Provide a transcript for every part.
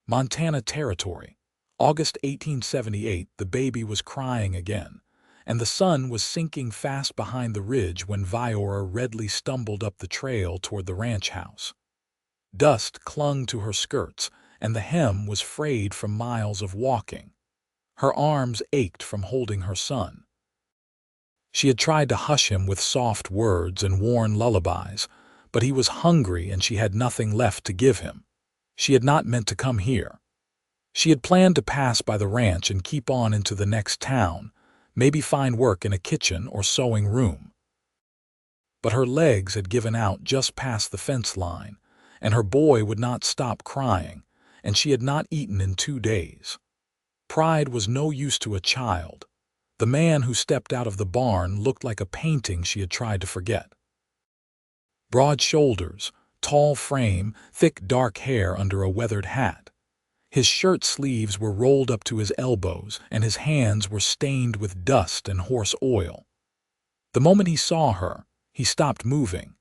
Montana Territory. August 1878, the baby was crying again, and the sun was sinking fast behind the ridge when Viora Redley stumbled up the trail toward the ranch house. Dust clung to her skirts, and the hem was frayed from miles of walking. Her arms ached from holding her son. She had tried to hush him with soft words and warm lullabies, but he was hungry and she had nothing left to give him. She had not meant to come here. She had planned to pass by the ranch and keep on into the next town, maybe find work in a kitchen or sewing room. But her legs had given out just past the fence line, and her boy would not stop crying, and she had not eaten in 2 days. Pride was no use to a child. The man who stepped out of the barn looked like a painting she had tried to forget. Broad shoulders, tall frame, thick dark hair under a weathered hat. His shirt sleeves were rolled up to his elbows, and his hands were stained with dust and horse oil. The moment he saw her, he stopped moving.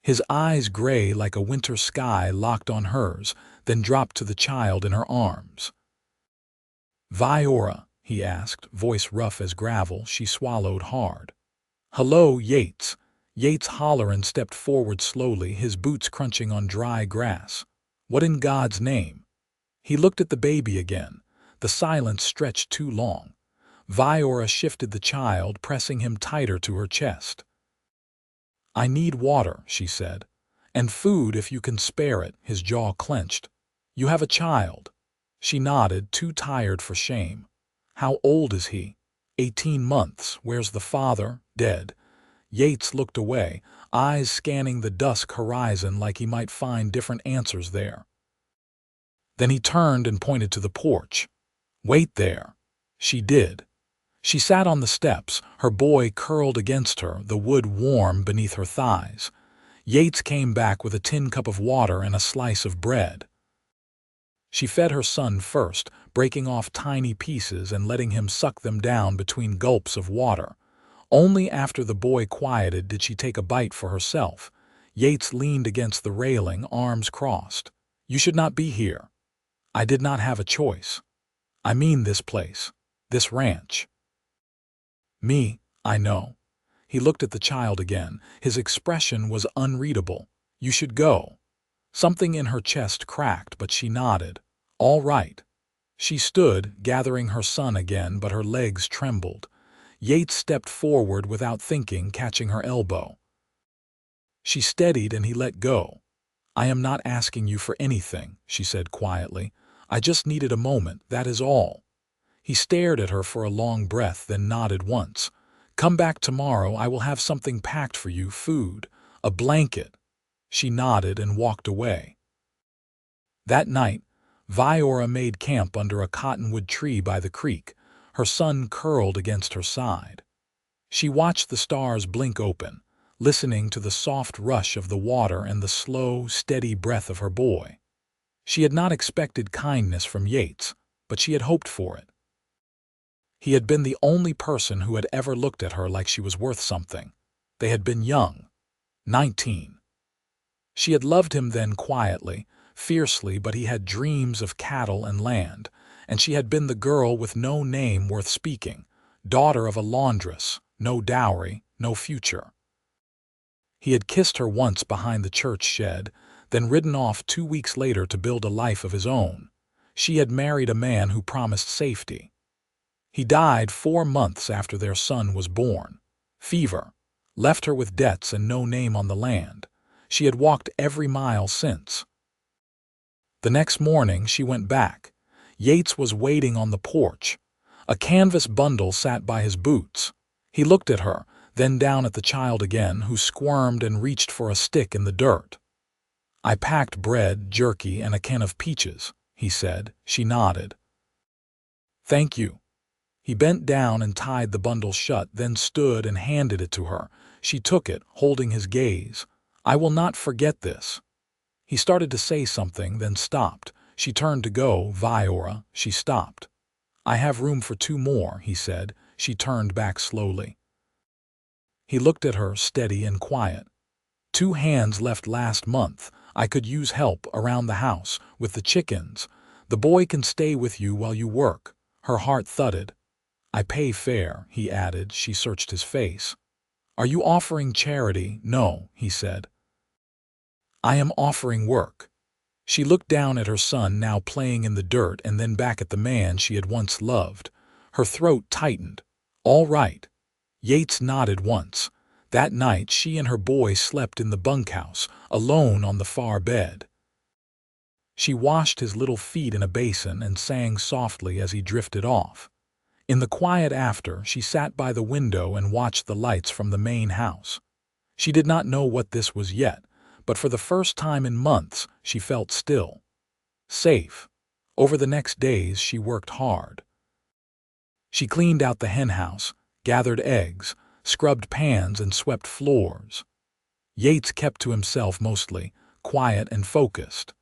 His eyes, gray like a winter sky, locked on hers, then dropped to the child in her arms. "Viora," he asked, voice rough as gravel. She swallowed hard. "Hello, Yates." Yates Holleran stepped forward slowly, his boots crunching on dry grass. "What in God's name?" He looked at the baby again. The silence stretched too long. Viora shifted the child, pressing him tighter to her chest. "I need water," she said. "And food if you can spare it." His jaw clenched. "You have a child." She nodded, too tired for shame. "How old is he?" 18 months. "Where's the father?" "Dead." Yates looked away, eyes scanning the dusk horizon like he might find different answers there. Then he turned and pointed to the porch. "Wait there." She did. She sat on the steps, her boy curled against her, the wood warm beneath her thighs. Yates came back with a tin cup of water and a slice of bread. She fed her son first, breaking off tiny pieces and letting him suck them down between gulps of water. Only after the boy quieted did she take a bite for herself. Yates leaned against the railing, arms crossed. "You should not be here." "I did not have a choice." "I mean this place, this ranch." "I know." He looked at the child again. His expression was unreadable. "You should go." Something in her chest cracked, but she nodded. "All right." She stood, gathering her son again, but her legs trembled. Yates stepped forward without thinking, catching her elbow. She steadied and he let go. "I am not asking you for anything," she said quietly. "I just needed a moment, that is all." He stared at her for a long breath, then nodded once. "Come back tomorrow, I will have something packed for you, food, a blanket." She nodded and walked away. That night, Viora made camp under a cottonwood tree by the creek, her son curled against her side. She watched the stars blink open, listening to the soft rush of the water and the slow, steady breath of her boy. She had not expected kindness from Yates, but she had hoped for it. He had been the only person who had ever looked at her like she was worth something. They had been young, 19. She had loved him then quietly, fiercely, but he had dreams of cattle and land, and she had been the girl with no name worth speaking, daughter of a laundress, no dowry, no future. He had kissed her once behind the church shed, then ridden off 2 weeks later to build a life of his own. She had married a man who promised safety. He died 4 months after their son was born. Fever. Left her with debts and no name on the land. She had walked every mile since. The next morning she went back. Yates was waiting on the porch. A canvas bundle sat by his boots. He looked at her, then down at the child again, who squirmed and reached for a stick in the dirt. "I packed bread, jerky, and a can of peaches," he said. She nodded. "Thank you." He bent down and tied the bundle shut, then stood and handed it to her. She took it, holding his gaze. "I will not forget this." He started to say something, then stopped. She turned to go. "Viora," she stopped. "I have room for 2 more," he said. She turned back slowly. He looked at her, steady and quiet. "2 hands left last month. I could use help around the house, with the chickens. The boy can stay with you while you work." Her heart thudded. "I pay fair," he added. She searched his face. "Are you offering charity?" "No," he said. "I am offering work." She looked down at her son now playing in the dirt and then back at the man she had once loved. Her throat tightened. "All right." Yates nodded once. That night she and her boy slept in the bunkhouse, alone on the far bed. She washed his little feet in a basin and sang softly as he drifted off. In the quiet after, she sat by the window and watched the lights from the main house. She did not know what this was yet, but for the first time in months she felt still. Safe. Over the next days she worked hard. She cleaned out the henhouse, gathered eggs, scrubbed pans and swept floors. Yates kept to himself mostly, quiet and focused.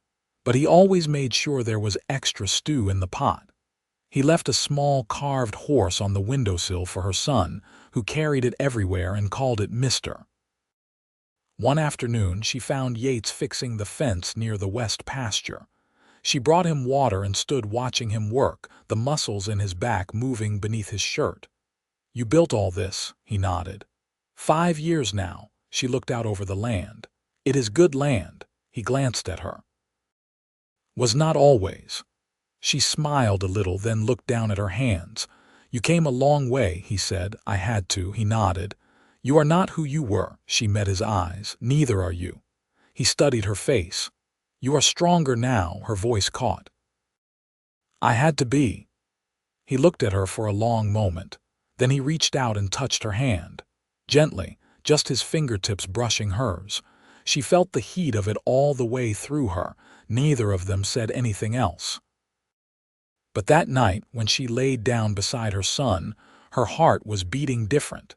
But he always made sure there was extra stew in the pot. He left a small carved horse on the windowsill for her son, who carried it everywhere and called it Mister. One afternoon she found Yates fixing the fence near the west pasture. She brought him water and stood watching him work, the muscles in his back moving beneath his shirt. "You built all this," he nodded. 5 years now." She looked out over the land. "It is good land." He glanced at her. "Was not always." She smiled a little, then looked down at her hands. "You came a long way," he said. "I had to." He nodded. "You are not who you were." She met his eyes. "Neither are you." He studied her face. "You are stronger now," her voice caught. "I had to be." He looked at her for a long moment. Then he reached out and touched her hand. Gently, just his fingertips brushing hers. She felt the heat of it all the way through her. Neither of them said anything else. But that night, when she laid down beside her son, her heart was beating different.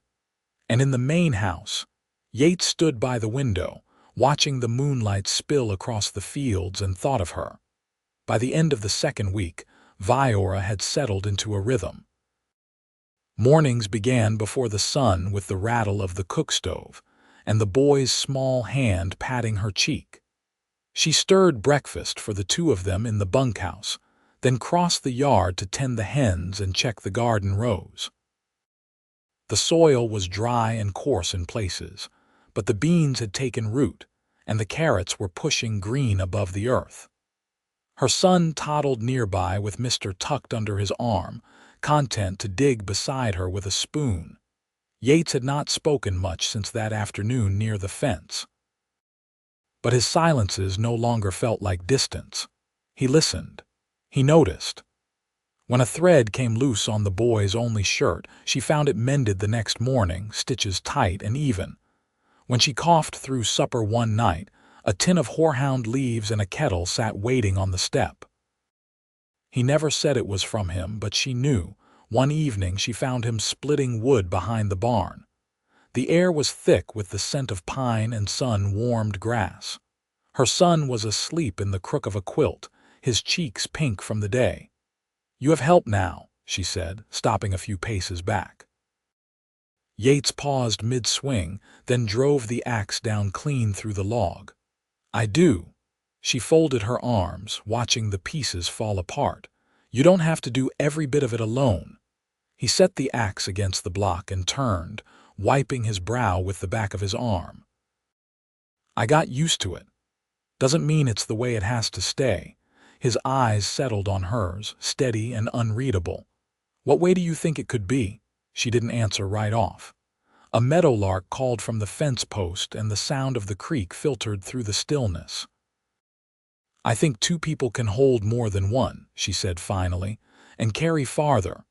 And in the main house, Yates stood by the window, watching the moonlight spill across the fields, and thought of her. By the end of the second week, Viora had settled into a rhythm. Mornings began before the sun with the rattle of the cook stove, and the boy's small hand patting her cheek. She stirred breakfast for the two of them in the bunkhouse, then crossed the yard to tend the hens and check the garden rows. The soil was dry and coarse in places, but the beans had taken root, and the carrots were pushing green above the earth. Her son toddled nearby with Mister tucked under his arm, content to dig beside her with a spoon. Yates had not spoken much since that afternoon near the fence. But his silences no longer felt like distance. He listened. He noticed. When a thread came loose on the boy's only shirt, she found it mended the next morning, stitches tight and even. When she coughed through supper one night, a tin of horehound leaves and a kettle sat waiting on the step. He never said it was from him, but she knew. One evening she found him splitting wood behind the barn. The air was thick with the scent of pine and sun-warmed grass. Her son was asleep in the crook of a quilt, his cheeks pink from the day. "You have help now," she said, stopping a few paces back. Yates paused mid-swing, then drove the axe down clean through the log. "I do." She folded her arms, watching the pieces fall apart. "You don't have to do every bit of it alone." He set the axe against the block and turned, wiping his brow with the back of his arm. "I got used to it. Doesn't mean it's the way it has to stay." His eyes settled on hers, steady and unreadable. "What way do you think it could be?" She didn't answer right off. A meadowlark called from the fence post, and the sound of the creek filtered through the stillness. "I think two people can hold more than one," she said finally, "and carry farther."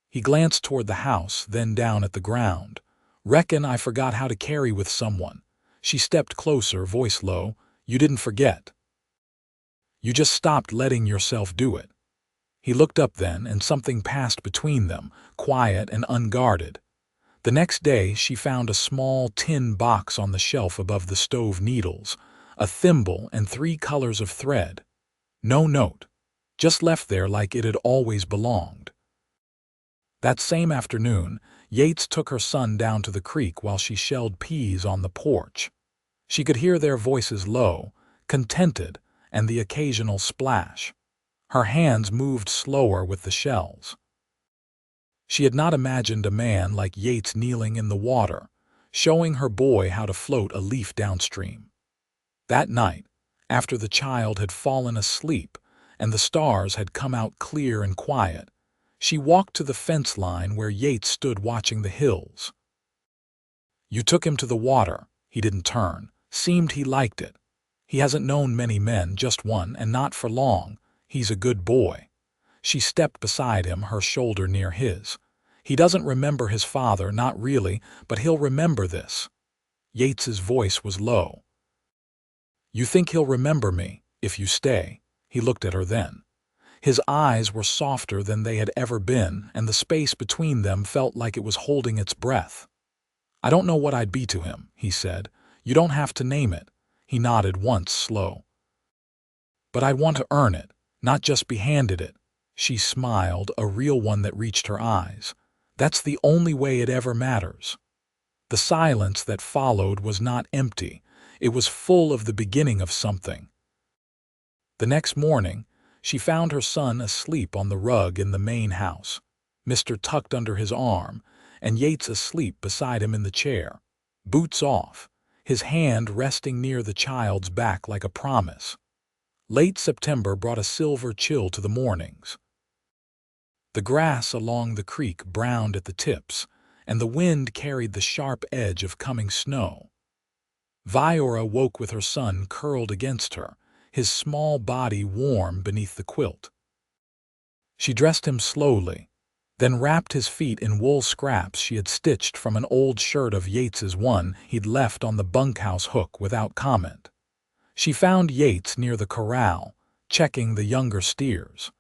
He glanced toward the house, then down at the ground. "Reckon I forgot how to carry with someone." She stepped closer, voice low. "You didn't forget. You just stopped letting yourself do it." He looked up then, and something passed between them, quiet and unguarded. The next day she found a small tin box on the shelf above the stove needles, a thimble and 3 colors of thread. No note, just left there like it had always belonged. That same afternoon, Yates took her son down to the creek while she shelled peas on the porch. She could hear their voices low, contented, and the occasional splash. Her hands moved slower with the shells. She had not imagined a man like Yates kneeling in the water, showing her boy how to float a leaf downstream. That night, after the child had fallen asleep and the stars had come out clear and quiet, she walked to the fence line where Yates stood watching the hills. "You took him to the water." He didn't turn. Seemed he liked it. "He hasn't known many men, just one, and not for long. He's a good boy." She stepped beside him, her shoulder near his. "He doesn't remember his father, not really, but he'll remember this." Yates's voice was low. "You think he'll remember me, if you stay?" He looked at her then. His eyes were softer than they had ever been, and the space between them felt like it was holding its breath. "I don't know what I'd be to him," he said. "You don't have to name it." He nodded once, slow. "But I'd want to earn it, not just be handed it." She smiled, a real one that reached her eyes. "That's the only way it ever matters." The silence that followed was not empty. It was full of the beginning of something. The next morning, she found her son asleep on the rug in the main house, Mr. tucked under his arm, and Yates asleep beside him in the chair, boots off, his hand resting near the child's back like a promise. Late September brought a silver chill to the mornings. The grass along the creek browned at the tips, and the wind carried the sharp edge of coming snow. Viora woke with her son curled against her, his small body warm beneath the quilt. She dressed him slowly, then wrapped his feet in wool scraps she had stitched from an old shirt of Yates's, one he'd left on the bunkhouse hook without comment. She found Yates near the corral, checking the younger steers.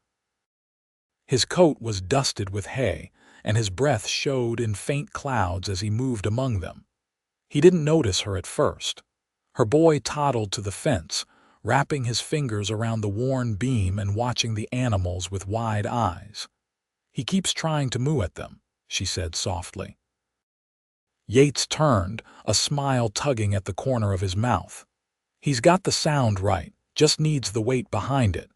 His coat was dusted with hay, and his breath showed in faint clouds as he moved among them. He didn't notice her at first. Her boy toddled to the fence, wrapping his fingers around the worn beam and watching the animals with wide eyes. "He keeps trying to moo at them," she said softly. Yates turned, a smile tugging at the corner of his mouth. "He's got the sound right, just needs the weight behind it."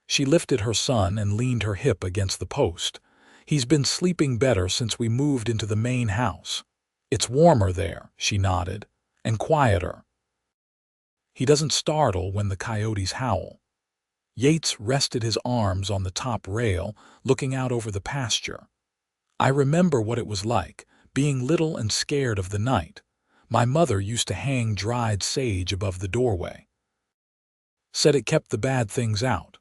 She lifted her son and leaned her hip against the post. "He's been sleeping better since we moved into the main house. It's warmer there," she nodded, "and quieter. He doesn't startle when the coyotes howl." Yates rested his arms on the top rail, looking out over the pasture. "I remember what it was like, being little and scared of the night. My mother used to hang dried sage above the doorway. Said it kept the bad things out.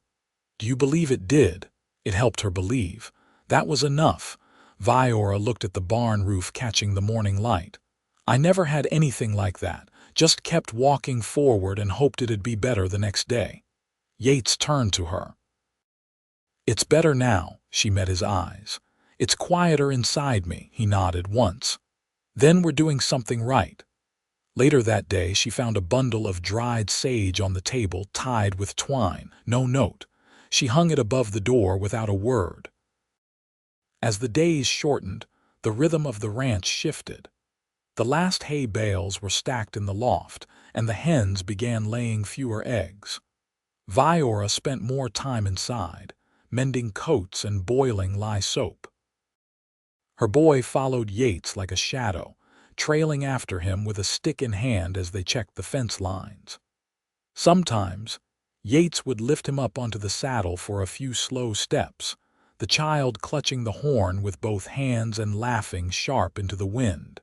Do you believe it did?" It helped her believe. That was enough. Viora looked at the barn roof catching the morning light. "I never had anything like that, just kept walking forward and hoped it'd be better the next day." Yates turned to her. "It's better now," she met his eyes. "It's quieter inside me," he nodded once. "Then we're doing something right." Later that day she found a bundle of dried sage on the table tied with twine, no note. She hung it above the door without a word. As the days shortened, the rhythm of the ranch shifted. The last hay bales were stacked in the loft, and the hens began laying fewer eggs. Viora spent more time inside, mending coats and boiling lye soap. Her boy followed Yates like a shadow, trailing after him with a stick in hand as they checked the fence lines. Sometimes, Yates would lift him up onto the saddle for a few slow steps, the child clutching the horn with both hands and laughing sharp into the wind.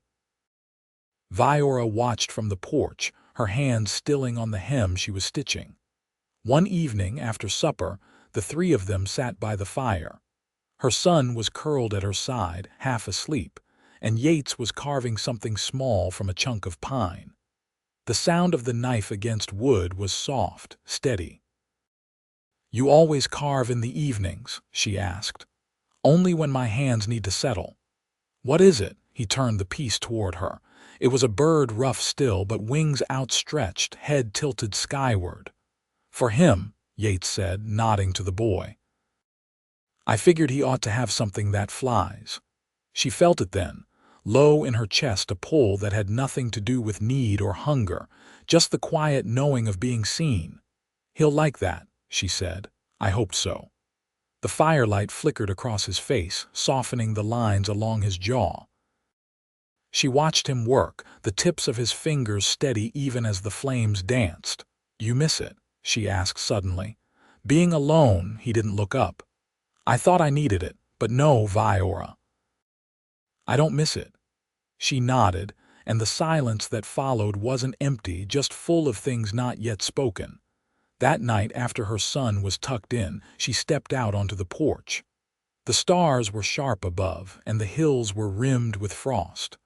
Viora watched from the porch, her hands stilling on the hem she was stitching. One evening after supper, the three of them sat by the fire. Her son was curled at her side, half asleep, and Yates was carving something small from a chunk of pine. The sound of the knife against wood was soft, steady. "You always carve in the evenings?" she asked. "Only when my hands need to settle." "What is it?" He turned the piece toward her. It was a bird, rough still, but wings outstretched, head tilted skyward. "For him," Yates said, nodding to the boy. "I figured he ought to have something that flies." She felt it then, low in her chest, a pull that had nothing to do with need or hunger, just the quiet knowing of being seen. "He'll like that," she said. "I hoped so." The firelight flickered across his face, softening the lines along his jaw. She watched him work, the tips of his fingers steady even as the flames danced. "You miss it?" she asked suddenly. Being alone, he didn't look up. "I thought I needed it, but no, Viora. I don't miss it." She nodded, and the silence that followed wasn't empty, just full of things not yet spoken. That night, after her son was tucked in, she stepped out onto the porch. The stars were sharp above, and the hills were rimmed with frost.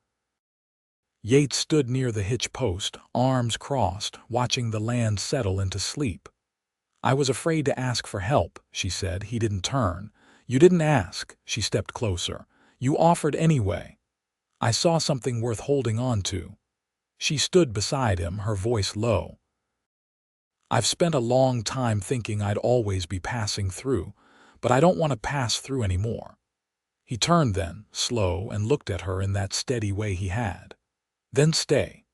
Yates stood near the hitch post, arms crossed, watching the land settle into sleep. "I was afraid to ask for help," she said. He didn't turn. "You didn't ask." She stepped closer. "You offered anyway. I saw something worth holding on to." She stood beside him, her voice low. "I've spent a long time thinking I'd always be passing through, but I don't want to pass through anymore." He turned then, slow, and looked at her in that steady way he had. "Then stay."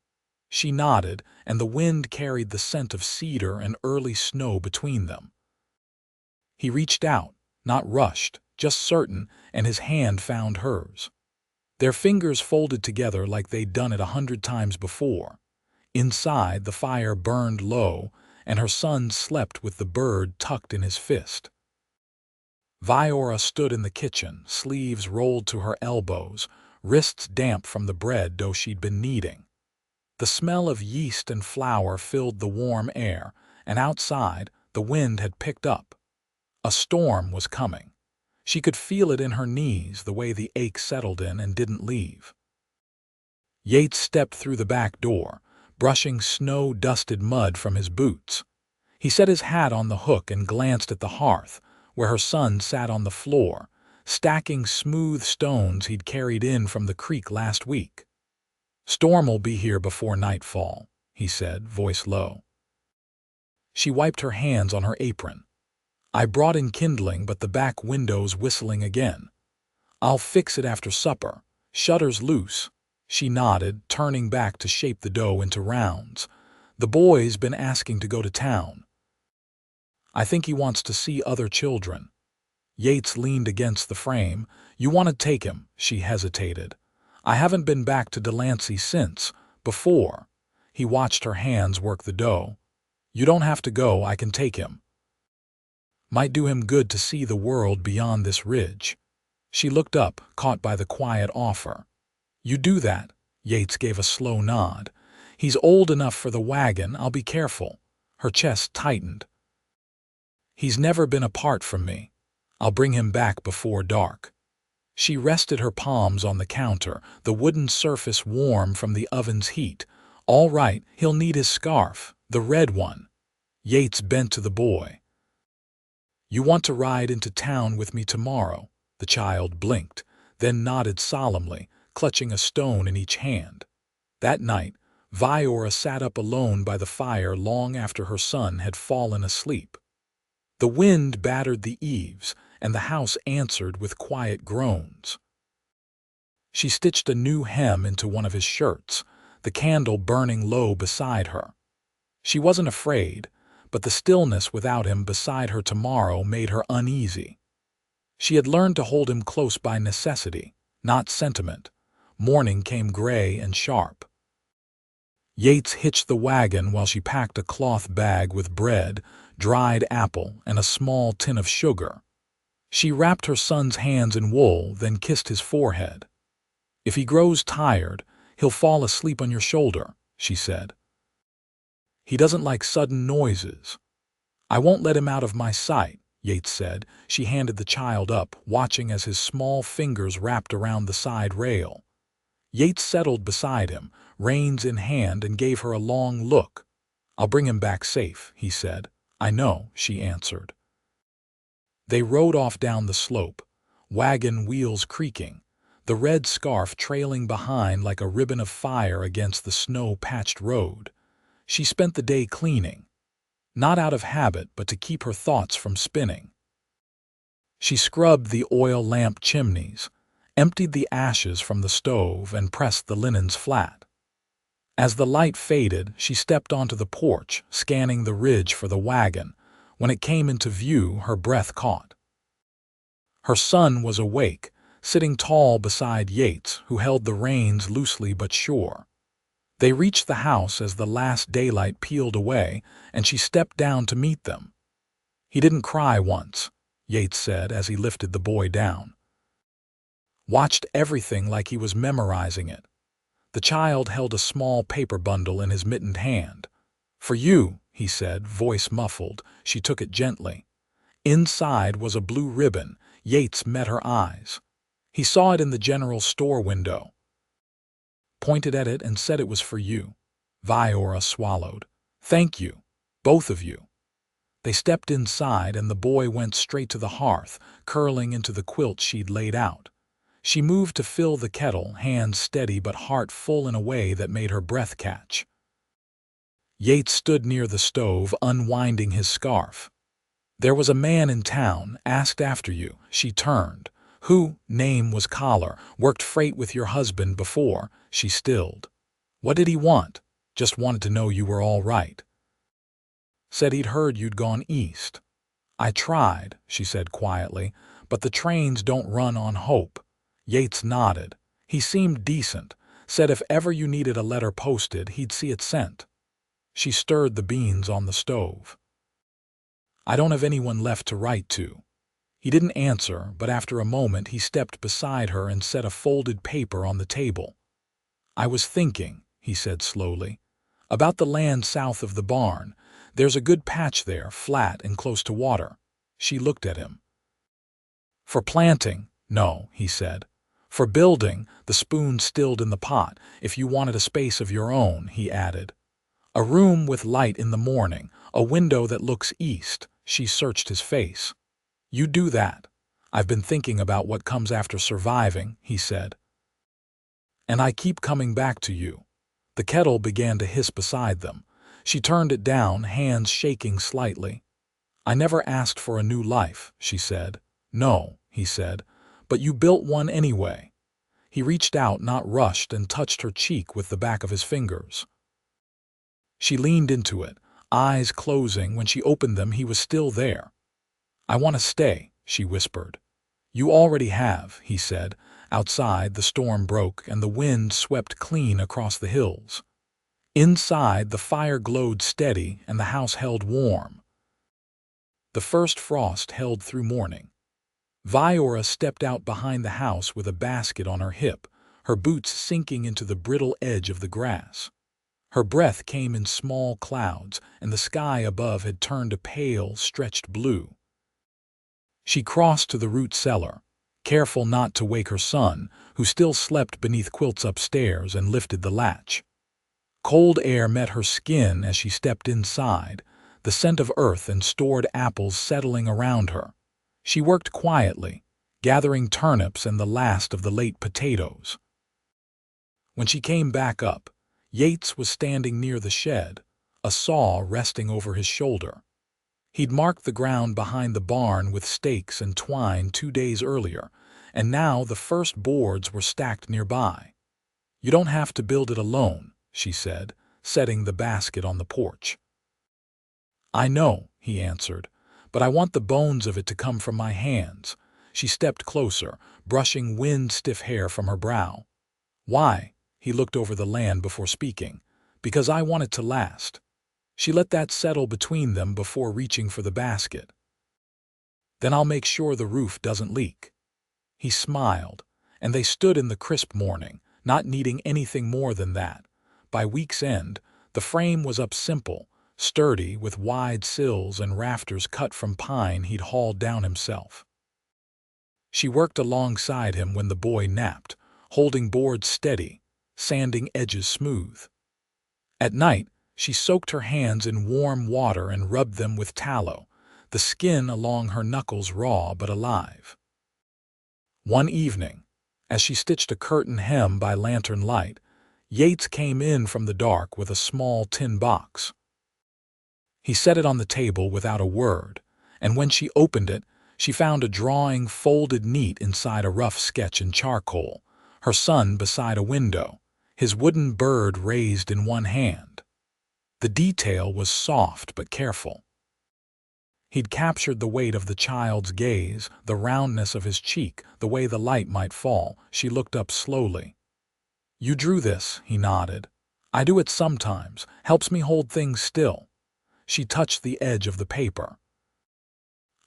She nodded, and the wind carried the scent of cedar and early snow between them. He reached out, not rushed, just certain, and his hand found hers. Their fingers folded together like they'd done it 100 times before. Inside, the fire burned low, and her son slept with the bird tucked in his fist. Viora stood in the kitchen, sleeves rolled to her elbows, wrists damp from the bread dough she'd been kneading. The smell of yeast and flour filled the warm air, and outside, the wind had picked up. A storm was coming. She could feel it in her knees, the way the ache settled in and didn't leave. Yates stepped through the back door, brushing snow-dusted mud from his boots. He set his hat on the hook and glanced at the hearth, where her son sat on the floor, stacking smooth stones he'd carried in from the creek last week. "Storm'll be here before nightfall," he said, voice low. She wiped her hands on her apron. "I brought in kindling, but the back window's whistling again. I'll fix it after supper. Shutters loose." She nodded, turning back to shape the dough into rounds. "The boy's been asking to go to town. I think he wants to see other children." Yates leaned against the frame. "You want to take him?" She hesitated. "I haven't been back to Delancey since. Before." He watched her hands work the dough. "You don't have to go, I can take him. Might do him good to see the world beyond this ridge." She looked up, caught by the quiet offer. "You do that?" Yates gave a slow nod. "He's old enough for the wagon, I'll be careful." Her chest tightened. "He's never been apart from me. I'll bring him back before dark." She rested her palms on the counter, the wooden surface warm from the oven's heat. "All right, he'll need his scarf, the red one." Yates bent to the boy. "You want to ride into town with me tomorrow?" The child blinked, then nodded solemnly, clutching a stone in each hand. That night, Viora sat up alone by the fire long after her son had fallen asleep. The wind battered the eaves, and the house answered with quiet groans. She stitched a new hem into one of his shirts, the candle burning low beside her. She wasn't afraid, but the stillness without him beside her tomorrow made her uneasy. She had learned to hold him close by necessity, not sentiment. Morning came gray and sharp. Yates hitched the wagon while she packed a cloth bag with bread, dried apple, and a small tin of sugar. She wrapped her son's hands in wool, then kissed his forehead. "If he grows tired, he'll fall asleep on your shoulder," she said. "He doesn't like sudden noises." "I won't let him out of my sight," Yates said. She handed the child up, watching as his small fingers wrapped around the side rail. Yates settled beside him, reins in hand, and gave her a long look. "I'll bring him back safe," he said. "I know," she answered. They rode off down the slope, wagon wheels creaking, the red scarf trailing behind like a ribbon of fire against the snow-patched road. She spent the day cleaning, not out of habit but to keep her thoughts from spinning. She scrubbed the oil lamp chimneys, emptied the ashes from the stove, and pressed the linens flat. As the light faded, she stepped onto the porch, scanning the ridge for the wagon. When it came into view, her breath caught. Her son was awake, sitting tall beside Yates, who held the reins loosely but sure. They reached the house as the last daylight peeled away, and she stepped down to meet them. "He didn't cry once," Yates said as he lifted the boy down. Watched everything like he was memorizing it. The child held a small paper bundle in his mittened hand. "For you," he said, voice muffled. She took it gently. Inside was a blue ribbon. Yates met her eyes. He saw it in the general store window. Pointed at it and said it was for you. Viora swallowed. "Thank you, both of you." They stepped inside and the boy went straight to the hearth, curling into the quilt she'd laid out. She moved to fill the kettle, hands steady but heart full in a way that made her breath catch. Yates stood near the stove, unwinding his scarf. "There was a man in town, asked after you." She turned. "Who?" "Name was Collar. Worked freight with your husband before." She stilled. "What did he want?" "Just wanted to know you were all right." "Said he'd heard you'd gone east." "I tried," she said quietly, "but the trains don't run on hope." Yates nodded. He seemed decent. Said if ever you needed a letter posted, he'd see it sent. She stirred the beans on the stove. "I don't have anyone left to write to." He didn't answer, but after a moment he stepped beside her and set a folded paper on the table. "I was thinking," he said slowly, "about the land south of the barn. There's a good patch there, flat and close to water." She looked at him. "For planting?" "No," he said. "For building," the spoon stilled in the pot. "If you wanted a space of your own," he added. "A room with light in the morning, a window that looks east." She searched his face. "You do that." "I've been thinking about what comes after surviving," he said. "And I keep coming back to you." The kettle began to hiss beside them. She turned it down, hands shaking slightly. "I never asked for a new life," she said. "No," he said, "but you built one anyway." He reached out, not rushed, and touched her cheek with the back of his fingers. She leaned into it, eyes closing. When she opened them, he was still there. "I want to stay," she whispered. "You already have," he said. Outside, the storm broke, and the wind swept clean across the hills. Inside, the fire glowed steady, and the house held warm. The first frost held through morning. Viora stepped out behind the house with a basket on her hip, her boots sinking into the brittle edge of the grass. Her breath came in small clouds, and the sky above had turned a pale, stretched blue. She crossed to the root cellar, careful not to wake her son, who still slept beneath quilts upstairs, and lifted the latch. Cold air met her skin as she stepped inside, the scent of earth and stored apples settling around her. She worked quietly, gathering turnips and the last of the late potatoes. When she came back up, Yates was standing near the shed, a saw resting over his shoulder. He'd marked the ground behind the barn with stakes and twine 2 days earlier, and now the first boards were stacked nearby. "You don't have to build it alone," she said, setting the basket on the porch. "I know," he answered, "but I want the bones of it to come from my hands." She stepped closer, brushing wind-stiff hair from her brow. "Why?" He looked over the land before speaking. "Because I want it to last." She let that settle between them before reaching for the basket. "Then I'll make sure the roof doesn't leak." He smiled, and they stood in the crisp morning, not needing anything more than that. By week's end, the frame was up simple, sturdy, with wide sills and rafters cut from pine he'd hauled down himself. She worked alongside him when the boy napped, holding boards steady, sanding edges smooth. At night, she soaked her hands in warm water and rubbed them with tallow, the skin along her knuckles raw but alive. One evening, as she stitched a curtain hem by lantern light, Yates came in from the dark with a small tin box. He set it on the table without a word, and when she opened it, she found a drawing folded neat inside a rough sketch in charcoal, her son beside a window, his wooden bird raised in one hand. The detail was soft but careful. He'd captured the weight of the child's gaze, the roundness of his cheek, the way the light might fall. She looked up slowly. "You drew this," he nodded. "I do it sometimes. Helps me hold things still." She touched the edge of the paper.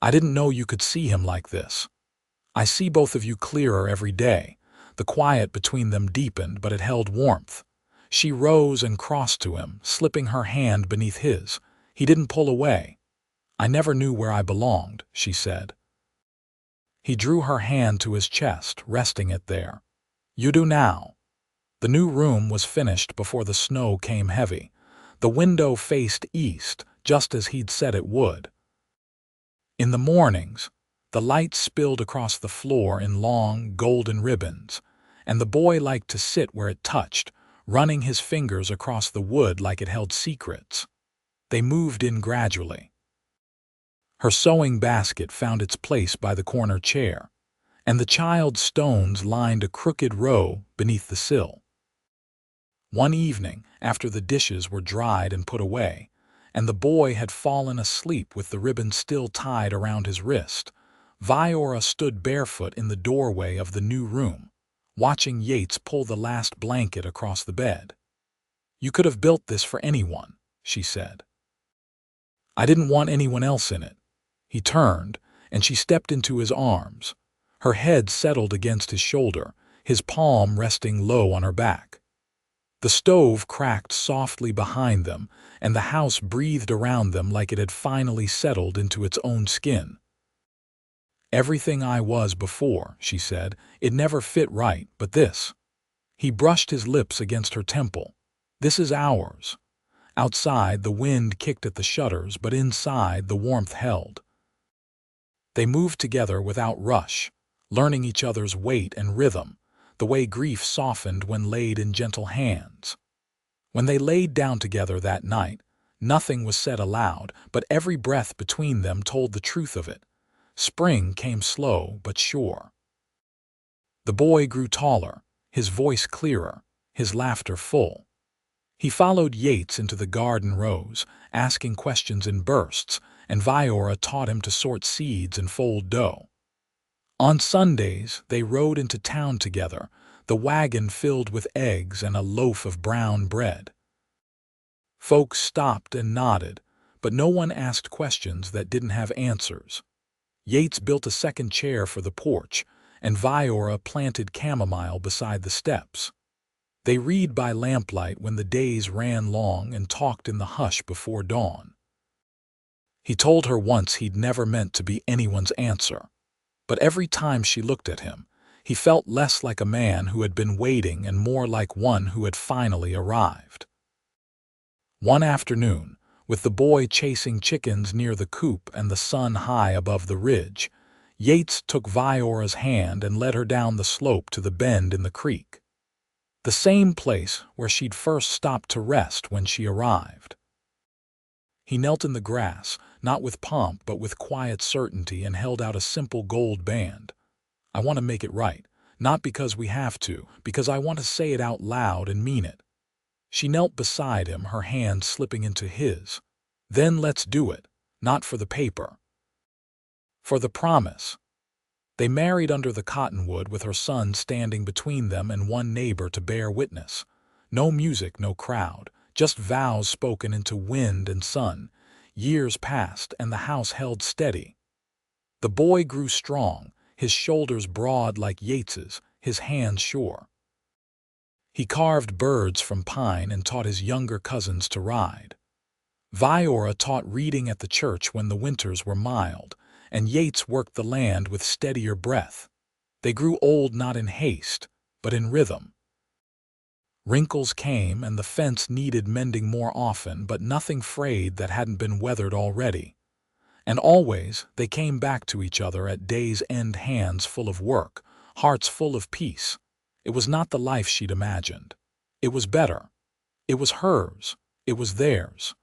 "I didn't know you could see him like this. I see both of you clearer every day." The quiet between them deepened, but it held warmth. She rose and crossed to him, slipping her hand beneath his. He didn't pull away. "I never knew where I belonged," she said. He drew her hand to his chest, resting it there. "You do now." The new room was finished before the snow came heavy. The window faced east, just as he'd said it would. In the mornings, the light spilled across the floor in long, golden ribbons, and the boy liked to sit where it touched, running his fingers across the wood like it held secrets. They moved in gradually. Her sewing basket found its place by the corner chair, and the child's stones lined a crooked row beneath the sill. One evening, after the dishes were dried and put away, and the boy had fallen asleep with the ribbon still tied around his wrist, Viora stood barefoot in the doorway of the new room, watching Yates pull the last blanket across the bed. "You could have built this for anyone," she said. "I didn't want anyone else in it." He turned, and she stepped into his arms. Her head settled against his shoulder, his palm resting low on her back. The stove cracked softly behind them, and the house breathed around them like it had finally settled into its own skin. "Everything I was before," she said. "It never fit right, but this." He brushed his lips against her temple. "This is ours." Outside, the wind kicked at the shutters, but inside, the warmth held. They moved together without rush, learning each other's weight and rhythm, the way grief softened when laid in gentle hands. When they laid down together that night, nothing was said aloud, but every breath between them told the truth of it. Spring came slow but sure. The boy grew taller, his voice clearer, his laughter full. He followed Yates into the garden rows, asking questions in bursts, and Viora taught him to sort seeds and fold dough. On Sundays, they rode into town together, the wagon filled with eggs and a loaf of brown bread. Folks stopped and nodded, but no one asked questions that didn't have answers. Yates built a second chair for the porch, and Viora planted chamomile beside the steps. They read by lamplight when the days ran long and talked in the hush before dawn. He told her once he'd never meant to be anyone's answer. But every time she looked at him, he felt less like a man who had been waiting and more like one who had finally arrived. One afternoon, with the boy chasing chickens near the coop and the sun high above the ridge, Yates took Viora's hand and led her down the slope to the bend in the creek. The same place where she'd first stopped to rest when she arrived. He knelt in the grass, not with pomp but with quiet certainty, and held out a simple gold band. "I want to make it right, not because we have to, because I want to say it out loud and mean it." She knelt beside him, her hand slipping into his. "Then let's do it, not for the paper, for the promise." They married under the cottonwood, with her son standing between them and one neighbor to bear witness. No music, no crowd, just vows spoken into wind and sun. Years passed, and the house held steady. The boy grew strong, his shoulders broad like Yates's, his hands sure. He carved birds from pine and taught his younger cousins to ride. Viora taught reading at the church when the winters were mild, and Yates worked the land with steadier breath. They grew old not in haste, but in rhythm. Wrinkles came, and the fence needed mending more often, but nothing frayed that hadn't been weathered already. And always they came back to each other at day's end, hands full of work, hearts full of peace. It was not the life she'd imagined. It was better. It was hers. It was theirs.